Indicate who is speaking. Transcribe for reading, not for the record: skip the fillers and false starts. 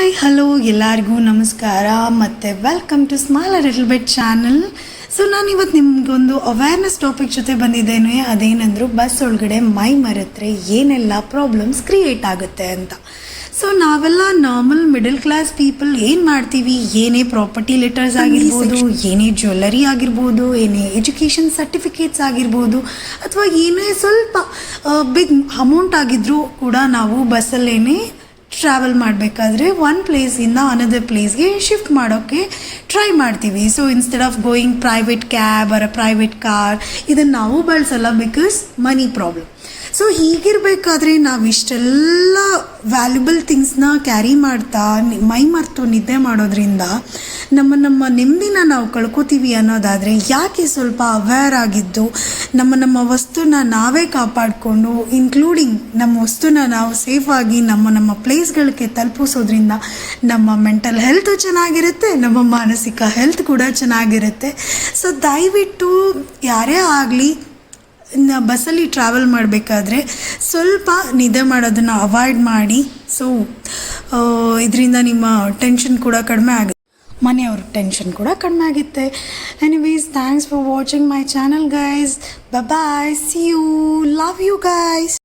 Speaker 1: Hi hello ಎಲ್ಲರಿಗೂ ನಮಸ್ಕಾರ ಮತ್ತು welcome to small little bit channel. So ನಾನಿವತ್ತು ನಿಮಗೊಂದು ಅವೇರ್ನೆಸ್ ಟಾಪಿಕ್ ಜೊತೆ ಬಂದಿದ್ದೇನೆ. ಅದೇನೆಂದರೂ ಬಸ್ ಒಳಗಡೆ ಮೈ ಮರೆತ್ರೆ ಏನೆಲ್ಲ ಪ್ರಾಬ್ಲಮ್ಸ್ ಕ್ರಿಯೇಟ್ ಆಗುತ್ತೆ ಅಂತ. ಸೊ ನಾವೆಲ್ಲ ನಾರ್ಮಲ್ ಮಿಡಲ್ ಕ್ಲಾಸ್ ಪೀಪಲ್ ಏನು ಮಾಡ್ತೀವಿ, ಏನೇ ಪ್ರಾಪರ್ಟಿ ಲೆಟರ್ಸ್ ಆಗಿರ್ಬೋದು, ಏನೇ ಜ್ಯುವೆಲ್ಲರಿ ಆಗಿರ್ಬೋದು, ಏನೇ ಎಜುಕೇಷನ್ ಸರ್ಟಿಫಿಕೇಟ್ಸ್ ಆಗಿರ್ಬೋದು, ಅಥವಾ ಏನೇ ಸ್ವಲ್ಪ ಬಿಗ್ ಅಮೌಂಟ್ ಆಗಿದ್ರೂ ಕೂಡ ನಾವು ಬಸ್ಸಲ್ಲೇನೆ ಟ್ರಾವೆಲ್ ಮಾಡಬೇಕಾದ್ರೆ ಒನ್ ಪ್ಲೇಸಿಂದ ಅನದರ್ ಪ್ಲೇಸ್ಗೆ ಶಿಫ್ಟ್ ಮಾಡೋಕ್ಕೆ ಟ್ರೈ ಮಾಡ್ತೀವಿ. So instead of going private cab or private car, ಇದನ್ನು ನಾವು ಬಳಸಲ್ಲ ಬಿಕಾಸ್ ಮನಿ ಪ್ರಾಬ್ಲಮ್. ಸೊ ಹೀಗಿರಬೇಕಾದ್ರೆ ನಾವು ಇಷ್ಟೆಲ್ಲ ವ್ಯಾಲ್ಯುಬಲ್ ಥಿಂಗ್ಸ್ನ ಕ್ಯಾರಿ ಮಾಡ್ತಾ ಮೈ ಮರೆತು ನಿದ್ದೆ ಮಾಡೋದ್ರಿಂದ ನಮ್ಮ ನೆಮ್ಮದಿನ ನಾವು ಕಳ್ಕೊತೀವಿ ಅನ್ನೋದಾದರೆ ಯಾಕೆ ಸ್ವಲ್ಪ ಅವೇರ್ ಆಗಿದ್ದು ನಮ್ಮ ವಸ್ತುನ ನಾವೇ ಕಾಪಾಡಿಕೊಂಡು ಇನ್ಕ್ಲೂಡಿಂಗ್ ನಮ್ಮ ವಸ್ತುನ ನಾವು ಸೇಫಾಗಿ ನಮ್ಮ ಪ್ಲೇಸ್ಗಳಿಗೆ ತಲುಪಿಸೋದ್ರಿಂದ ನಮ್ಮ ಮೆಂಟಲ್ ಹೆಲ್ತ್ ಚೆನ್ನಾಗಿರುತ್ತೆ, ನಮ್ಮ ಮಾನಸಿಕ ಹೆಲ್ತ್ ಕೂಡ ಚೆನ್ನಾಗಿರುತ್ತೆ. ಸೊ ದಯವಿಟ್ಟು ಯಾರೇ ಆಗಲಿ ಬಸ್ಸಲ್ಲಿ ಟ್ರಾವೆಲ್ ಮಾಡಬೇಕಾದ್ರೆ ಸ್ವಲ್ಪ ನಿದ್ದೆ ಮಾಡೋದನ್ನು ಅವಾಯ್ಡ್ ಮಾಡಿ. ಸೊ ಇದರಿಂದ ನಿಮ್ಮ ಟೆನ್ಷನ್ ಕೂಡ ಕಡಿಮೆ ಆಗುತ್ತೆ, ಮನೆಯವ್ರ ಟೆನ್ಷನ್ ಕೂಡ ಕಡಿಮೆ ಆಗುತ್ತೆ. Anyways, thanks for watching my channel guys. Bye, see you, love you guys.